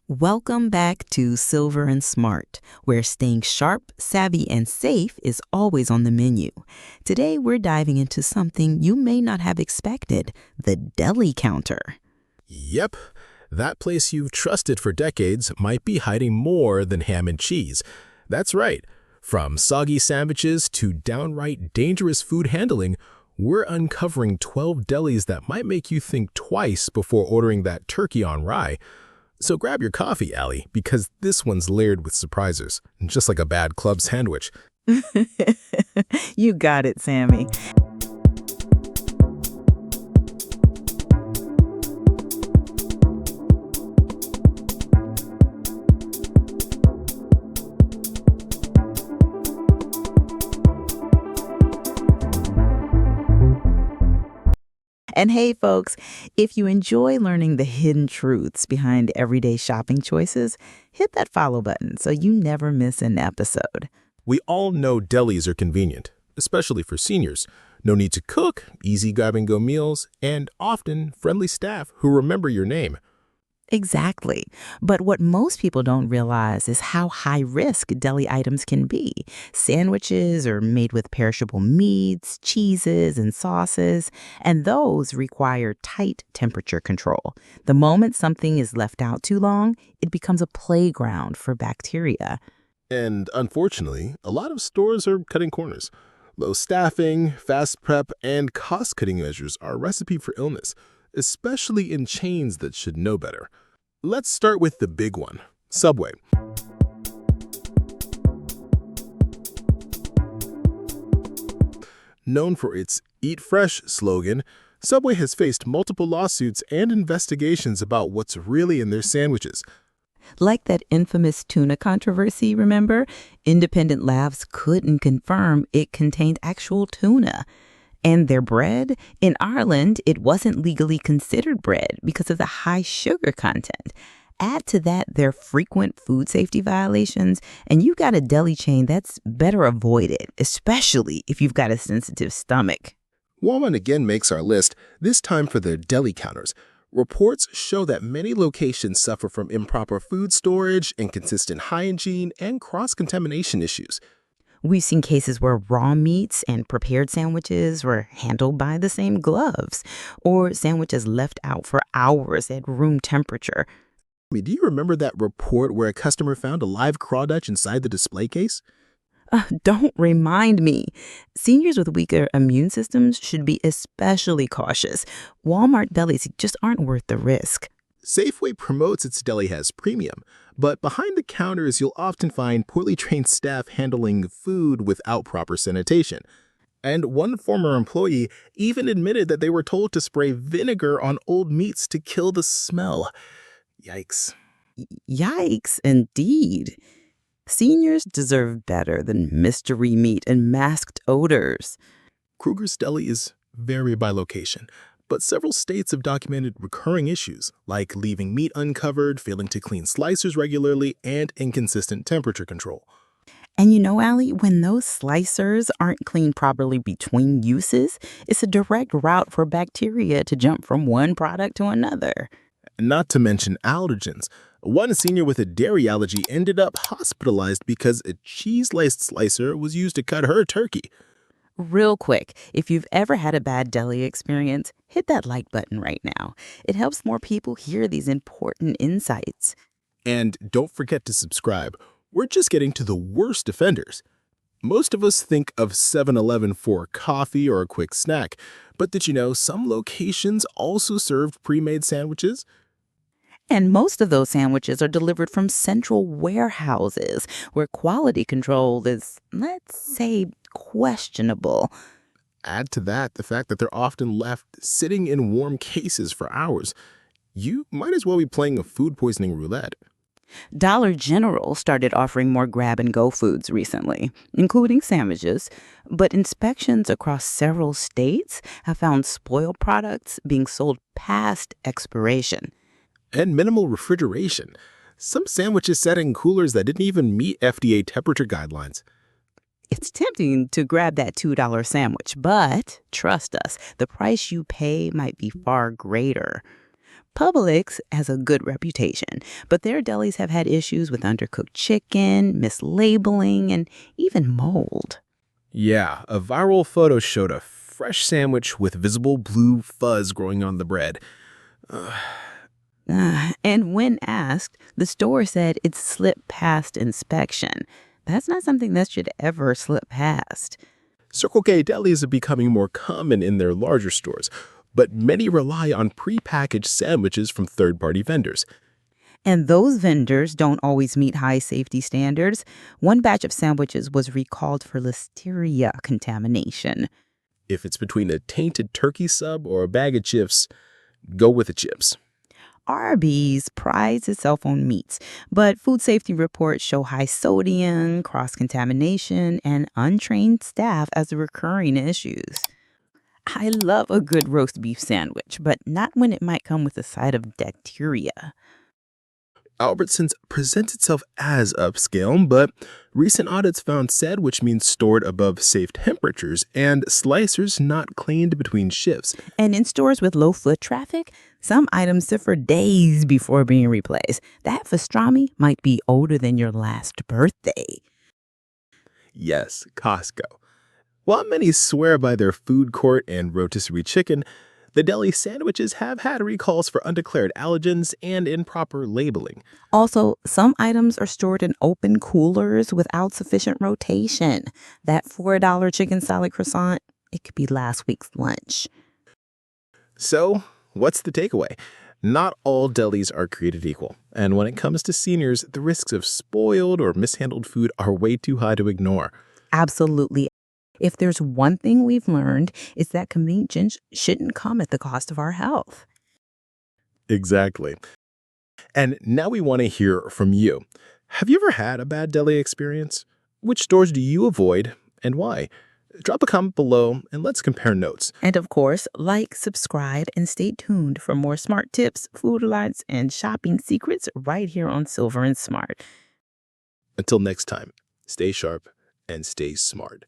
Welcome back to Silver and Smart, where staying sharp, savvy, and safe is always on the menu. Today, we're diving into something you may not have expected, the deli counter. Yep, that place you've trusted for decades might be hiding more than ham and cheese. That's right. From soggy sandwiches to downright dangerous food handling, we're uncovering 12 delis that might make you think twice before ordering that turkey on rye. So grab your coffee, Allie, because this one's layered with surprises, just like a bad club sandwich. You got it, Sammy. And hey, folks, if you enjoy learning the hidden truths behind everyday shopping choices, hit that follow button so you never miss an episode. We all know delis are convenient, especially for seniors. No need to cook, easy grab-and-go meals, and often friendly staff who remember your name. Exactly. But what most people don't realize is how high risk deli items can be. Sandwiches are made with perishable meats, cheeses, and sauces, and those require tight temperature control. The moment something is left out too long, it becomes a playground for bacteria. And unfortunately, a lot of stores are cutting corners. Low staffing, fast prep, and cost-cutting measures are a recipe for illness, especially in chains that should know better. Let's start with the big one, Subway. Known for its Eat Fresh slogan, Subway has faced multiple lawsuits and investigations about what's really in their sandwiches. Like that infamous tuna controversy, remember? Independent labs couldn't confirm it contained actual tuna. And their bread? In Ireland, it wasn't legally considered bread because of the high sugar content. Add to that their frequent food safety violations, and you've got a deli chain that's better avoided, especially if you've got a sensitive stomach. Walmart again makes our list, this time for their deli counters. Reports show that many locations suffer from improper food storage, inconsistent hygiene, and cross-contamination issues. We've seen cases where raw meats and prepared sandwiches were handled by the same gloves, or sandwiches left out for hours at room temperature. Do you remember that report where a customer found a live crawdadge inside the display case? Don't remind me. Seniors with weaker immune systems should be especially cautious. Walmart delis just aren't worth the risk. Safeway promotes its deli as premium, but behind the counters you'll often find poorly trained staff handling food without proper sanitation. And one former employee even admitted that they were told to spray vinegar on old meats to kill the smell. Yikes. Yikes, indeed. Seniors deserve better than mystery meat and masked odors. Kruger's Deli is vary by location, but several states have documented recurring issues, like leaving meat uncovered, failing to clean slicers regularly, and inconsistent temperature control. And you know, Allie, when those slicers aren't cleaned properly between uses, it's a direct route for bacteria to jump from one product to another. Not to mention allergens. One senior with a dairy allergy ended up hospitalized because a cheese-laced slicer was used to cut her turkey. Real quick, if you've ever had a bad deli experience, hit that like button right now. It helps more people hear these important insights. And don't forget to subscribe. We're just getting to the worst offenders. Most of us think of 7-Eleven for coffee or a quick snack, but did you know some locations also served pre-made sandwiches? And most of those sandwiches are delivered from central warehouses where quality control is, let's say, questionable. Add to that the fact that they're often left sitting in warm cases for hours. You might as well be playing a food poisoning roulette. Dollar General started offering more grab-and-go foods recently, including sandwiches, but inspections across several states have found spoiled products being sold past expiration. And minimal refrigeration. Some sandwiches sat in coolers that didn't even meet FDA temperature guidelines. It's tempting to grab that $2 sandwich, but trust us, the price you pay might be far greater. Publix has a good reputation, but their delis have had issues with undercooked chicken, mislabeling, and even mold. Yeah, a viral photo showed a fresh sandwich with visible blue fuzz growing on the bread. And when asked, the store said it slipped past inspection. That's not something that should ever slip past. Circle K delis are becoming more common in their larger stores, but many rely on prepackaged sandwiches from third-party vendors. And those vendors don't always meet high safety standards. One batch of sandwiches was recalled for listeria contamination. If it's between a tainted turkey sub or a bag of chips, go with the chips. Arby's prides itself on meats, but food safety reports show high sodium, cross-contamination, and untrained staff as recurring issues. I love a good roast beef sandwich, but not when it might come with a side of bacteria. Albertsons presents itself as upscale, but recent audits found sandwich means stored above safe temperatures and slicers not cleaned between shifts. And in stores with low foot traffic, some items sit for days before being replaced. That pastrami might be older than your last birthday. Yes, Costco. While many swear by their food court and rotisserie chicken, the deli sandwiches have had recalls for undeclared allergens and improper labeling. Also, some items are stored in open coolers without sufficient rotation. That $4 chicken salad croissant, it could be last week's lunch. So, what's the takeaway? Not all delis are created equal, and when it comes to seniors, the risks of spoiled or mishandled food are way too high to ignore. Absolutely. If there's one thing we've learned, it's that convenience shouldn't come at the cost of our health. Exactly. And now we want to hear from you. Have you ever had a bad deli experience? Which stores do you avoid and why? Drop a comment below and let's compare notes. And of course, like, subscribe, and stay tuned for more smart tips, food alerts, and shopping secrets right here on Silver and Smart. Until next time, stay sharp and stay smart.